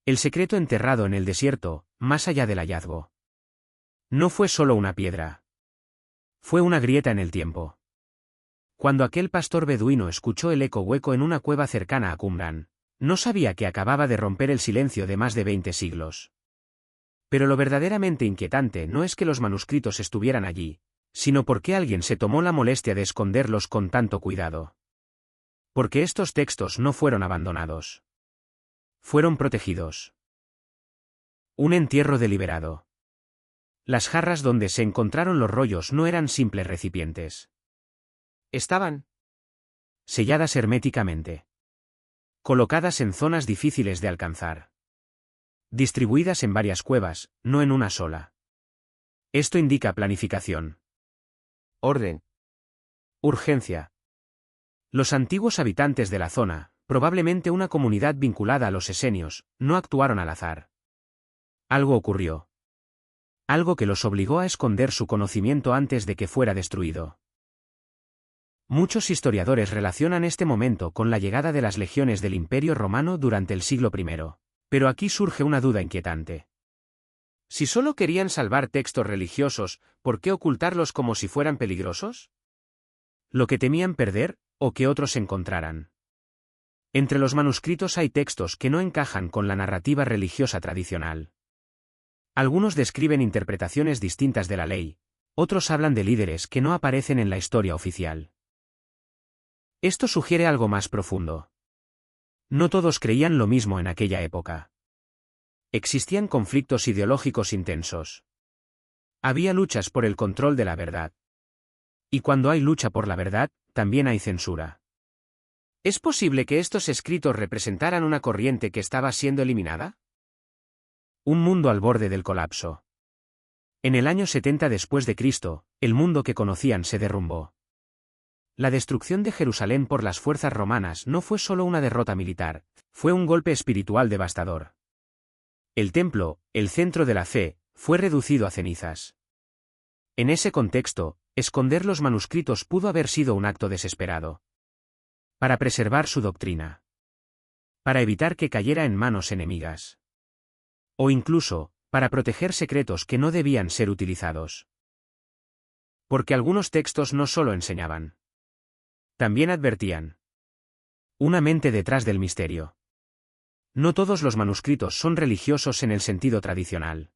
El secreto enterrado en el desierto, más allá del hallazgo. No fue solo una piedra. Fue una grieta en el tiempo. Cuando aquel pastor beduino escuchó el eco hueco en una cueva cercana a Qumran, no sabía que acababa de romper el silencio de más de 20 siglos. Pero lo verdaderamente inquietante no es que los manuscritos estuvieran allí, sino porque alguien se tomó la molestia de esconderlos con tanto cuidado. Porque estos textos no fueron abandonados. Fueron protegidos. Un entierro deliberado. Las jarras donde se encontraron los rollos no eran simples recipientes. Estaban selladas herméticamente. Colocadas en zonas difíciles de alcanzar. Distribuidas en varias cuevas, no en una sola. Esto indica planificación. Orden. Urgencia. Los antiguos habitantes de la zona, probablemente una comunidad vinculada a los esenios, no actuaron al azar. Algo ocurrió. Algo que los obligó a esconder su conocimiento antes de que fuera destruido. Muchos historiadores relacionan este momento con la llegada de las legiones del Imperio Romano durante el siglo I. Pero aquí surge una duda inquietante. Si solo querían salvar textos religiosos, ¿por qué ocultarlos como si fueran peligrosos? ¿Lo que temían perder, o que otros encontraran? Entre los manuscritos hay textos que no encajan con la narrativa religiosa tradicional. Algunos describen interpretaciones distintas de la ley, otros hablan de líderes que no aparecen en la historia oficial. Esto sugiere algo más profundo. No todos creían lo mismo en aquella época. Existían conflictos ideológicos intensos. Había luchas por el control de la verdad. Y cuando hay lucha por la verdad, también hay censura. ¿Es posible que estos escritos representaran una corriente que estaba siendo eliminada? Un mundo al borde del colapso. En el año 70 después de Cristo, el mundo que conocían se derrumbó. La destrucción de Jerusalén por las fuerzas romanas no fue solo una derrota militar, fue un golpe espiritual devastador. El templo, el centro de la fe, fue reducido a cenizas. En ese contexto, esconder los manuscritos pudo haber sido un acto desesperado. Para preservar su doctrina. Para evitar que cayera en manos enemigas. O incluso, para proteger secretos que no debían ser utilizados. Porque algunos textos no solo enseñaban. También advertían. Una mente detrás del misterio. No todos los manuscritos son religiosos en el sentido tradicional.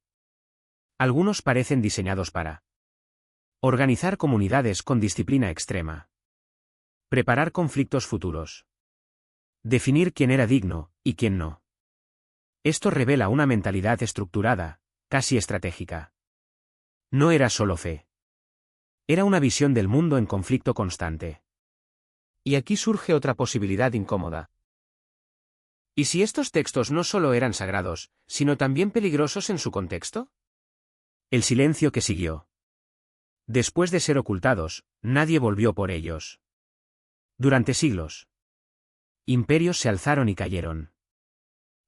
Algunos parecen diseñados para organizar comunidades con disciplina extrema. Preparar conflictos futuros. Definir quién era digno, y quién no. Esto revela una mentalidad estructurada, casi estratégica. No era solo fe. Era una visión del mundo en conflicto constante. Y aquí surge otra posibilidad incómoda. ¿Y si estos textos no solo eran sagrados, sino también peligrosos en su contexto? El silencio que siguió. Después de ser ocultados, nadie volvió por ellos. Durante siglos. Imperios se alzaron y cayeron.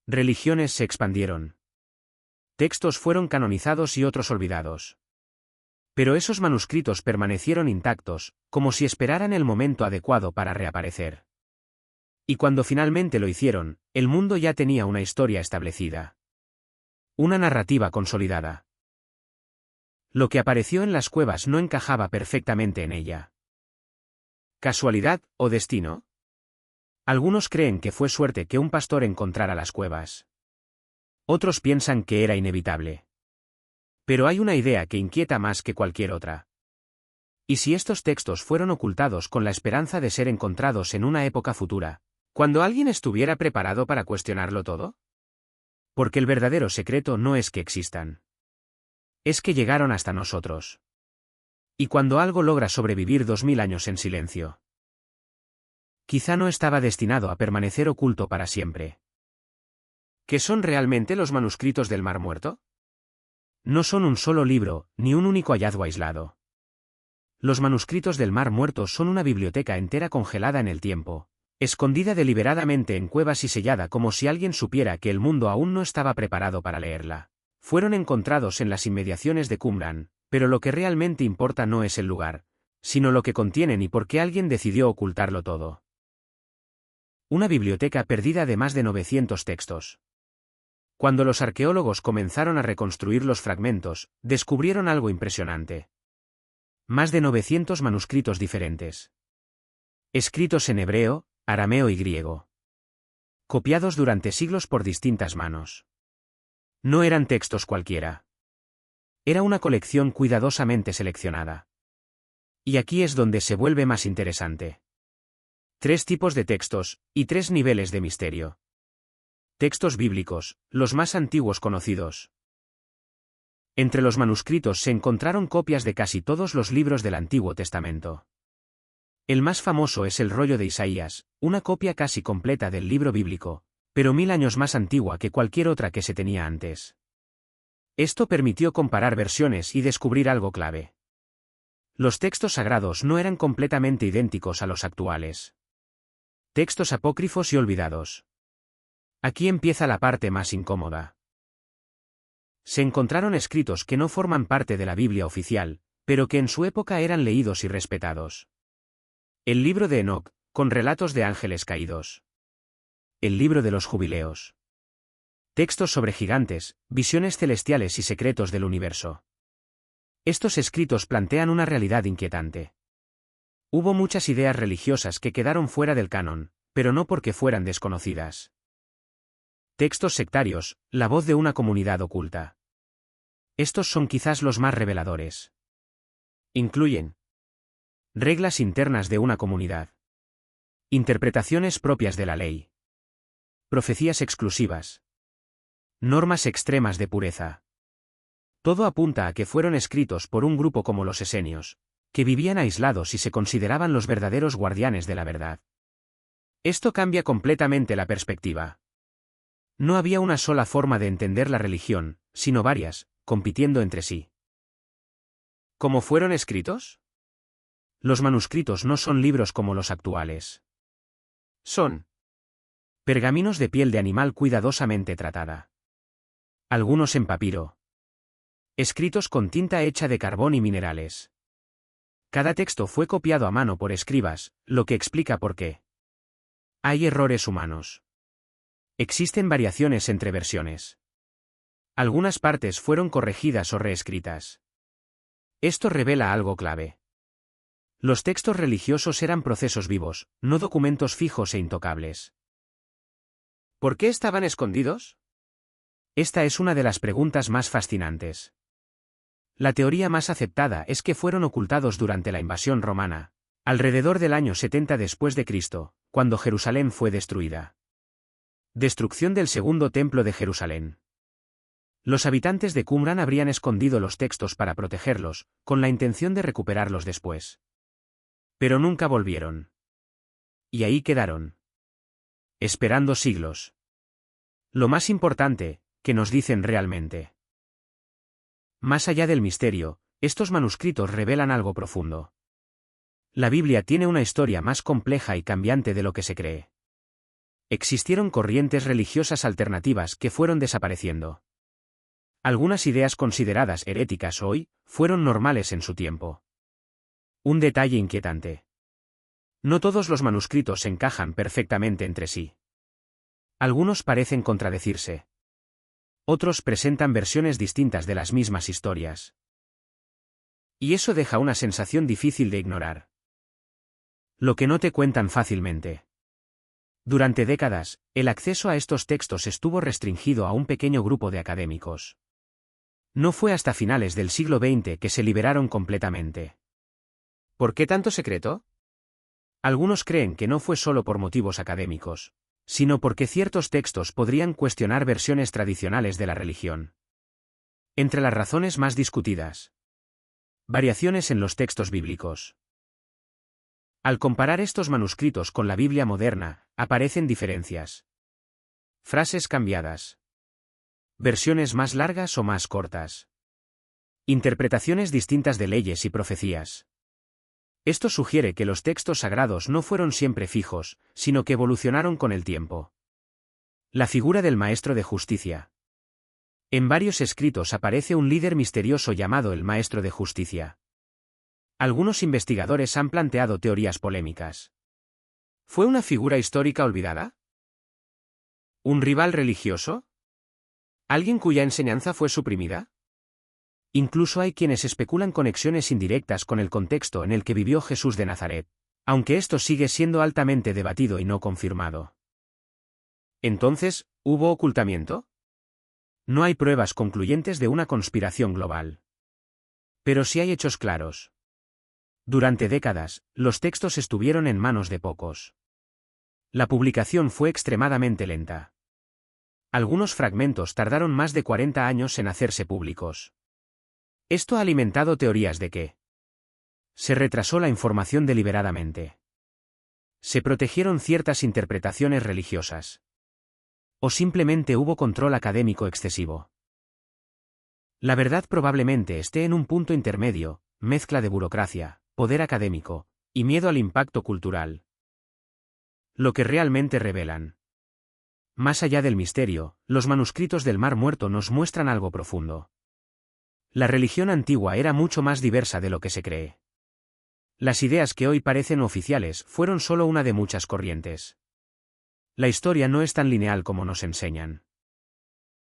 Religiones se expandieron. Textos fueron canonizados y otros olvidados. Pero esos manuscritos permanecieron intactos, como si esperaran el momento adecuado para reaparecer. Y cuando finalmente lo hicieron, el mundo ya tenía una historia establecida. Una narrativa consolidada. Lo que apareció en las cuevas no encajaba perfectamente en ella. ¿Casualidad o destino? Algunos creen que fue suerte que un pastor encontrara las cuevas. Otros piensan que era inevitable. Pero hay una idea que inquieta más que cualquier otra. ¿Y si estos textos fueron ocultados con la esperanza de ser encontrados en una época futura, cuando alguien estuviera preparado para cuestionarlo todo? Porque el verdadero secreto no es que existan. Es que llegaron hasta nosotros. Y cuando algo logra sobrevivir 2000 años en silencio, quizá no estaba destinado a permanecer oculto para siempre. ¿Qué son realmente los manuscritos del Mar Muerto? No son un solo libro, ni un único hallazgo aislado. Los manuscritos del Mar Muerto son una biblioteca entera congelada en el tiempo, escondida deliberadamente en cuevas y sellada como si alguien supiera que el mundo aún no estaba preparado para leerla. Fueron encontrados en las inmediaciones de Qumran, pero lo que realmente importa no es el lugar, sino lo que contienen y por qué alguien decidió ocultarlo todo. Una biblioteca perdida de más de 900 textos. Cuando los arqueólogos comenzaron a reconstruir los fragmentos, descubrieron algo impresionante. Más de 900 manuscritos diferentes. Escritos en hebreo, arameo y griego. Copiados durante siglos por distintas manos. No eran textos cualquiera. Era una colección cuidadosamente seleccionada. Y aquí es donde se vuelve más interesante. 3 tipos de textos, y 3 niveles de misterio. Textos bíblicos, los más antiguos conocidos. Entre los manuscritos se encontraron copias de casi todos los libros del Antiguo Testamento. El más famoso es el rollo de Isaías, una copia casi completa del libro bíblico, pero 1000 años más antigua que cualquier otra que se tenía antes. Esto permitió comparar versiones y descubrir algo clave. Los textos sagrados no eran completamente idénticos a los actuales. Textos apócrifos y olvidados. Aquí empieza la parte más incómoda. Se encontraron escritos que no forman parte de la Biblia oficial, pero que en su época eran leídos y respetados. El libro de Enoc, con relatos de ángeles caídos. El libro de los jubileos. Textos sobre gigantes, visiones celestiales y secretos del universo. Estos escritos plantean una realidad inquietante. Hubo muchas ideas religiosas que quedaron fuera del canon, pero no porque fueran desconocidas. Textos sectarios, la voz de una comunidad oculta. Estos son quizás los más reveladores. Incluyen reglas internas de una comunidad. Interpretaciones propias de la ley. Profecías exclusivas. Normas extremas de pureza. Todo apunta a que fueron escritos por un grupo como los esenios, que vivían aislados y se consideraban los verdaderos guardianes de la verdad. Esto cambia completamente la perspectiva. No había una sola forma de entender la religión, sino varias, compitiendo entre sí. ¿Cómo fueron escritos? Los manuscritos no son libros como los actuales. Son pergaminos de piel de animal cuidadosamente tratada. Algunos en papiro. Escritos con tinta hecha de carbón y minerales. Cada texto fue copiado a mano por escribas, lo que explica por qué. Hay errores humanos. Existen variaciones entre versiones. Algunas partes fueron corregidas o reescritas. Esto revela algo clave. Los textos religiosos eran procesos vivos, no documentos fijos e intocables. ¿Por qué estaban escondidos? Esta es una de las preguntas más fascinantes. La teoría más aceptada es que fueron ocultados durante la invasión romana, alrededor del año 70 después de Cristo, cuando Jerusalén fue destruida. Destrucción del segundo templo de Jerusalén. Los habitantes de Qumran habrían escondido los textos para protegerlos, con la intención de recuperarlos después. Pero nunca volvieron. Y ahí quedaron. Esperando siglos. Lo más importante, ¿qué nos dicen realmente? Más allá del misterio, estos manuscritos revelan algo profundo. La Biblia tiene una historia más compleja y cambiante de lo que se cree. Existieron corrientes religiosas alternativas que fueron desapareciendo. Algunas ideas consideradas heréticas hoy, fueron normales en su tiempo. Un detalle inquietante. No todos los manuscritos encajan perfectamente entre sí. Algunos parecen contradecirse. Otros presentan versiones distintas de las mismas historias. Y eso deja una sensación difícil de ignorar. Lo que no te cuentan fácilmente. Durante décadas, el acceso a estos textos estuvo restringido a un pequeño grupo de académicos. No fue hasta finales del siglo XX que se liberaron completamente. ¿Por qué tanto secreto? Algunos creen que no fue solo por motivos académicos, sino porque ciertos textos podrían cuestionar versiones tradicionales de la religión. Entre las razones más discutidas. Variaciones en los textos bíblicos. Al comparar estos manuscritos con la Biblia moderna, aparecen diferencias. Frases cambiadas. Versiones más largas o más cortas. Interpretaciones distintas de leyes y profecías. Esto sugiere que los textos sagrados no fueron siempre fijos, sino que evolucionaron con el tiempo. La figura del maestro de justicia. En varios escritos aparece un líder misterioso llamado el maestro de justicia. Algunos investigadores han planteado teorías polémicas. ¿Fue una figura histórica olvidada? ¿Un rival religioso? ¿Alguien cuya enseñanza fue suprimida? Incluso hay quienes especulan conexiones indirectas con el contexto en el que vivió Jesús de Nazaret, aunque esto sigue siendo altamente debatido y no confirmado. Entonces, ¿hubo ocultamiento? No hay pruebas concluyentes de una conspiración global. Pero sí hay hechos claros. Durante décadas, los textos estuvieron en manos de pocos. La publicación fue extremadamente lenta. Algunos fragmentos tardaron más de 40 años en hacerse públicos. Esto ha alimentado teorías de que se retrasó la información deliberadamente. Se protegieron ciertas interpretaciones religiosas. O simplemente hubo control académico excesivo. La verdad probablemente esté en un punto intermedio, mezcla de burocracia, poder académico, y miedo al impacto cultural. Lo que realmente revelan. Más allá del misterio, los manuscritos del Mar Muerto nos muestran algo profundo. La religión antigua era mucho más diversa de lo que se cree. Las ideas que hoy parecen oficiales fueron solo una de muchas corrientes. La historia no es tan lineal como nos enseñan.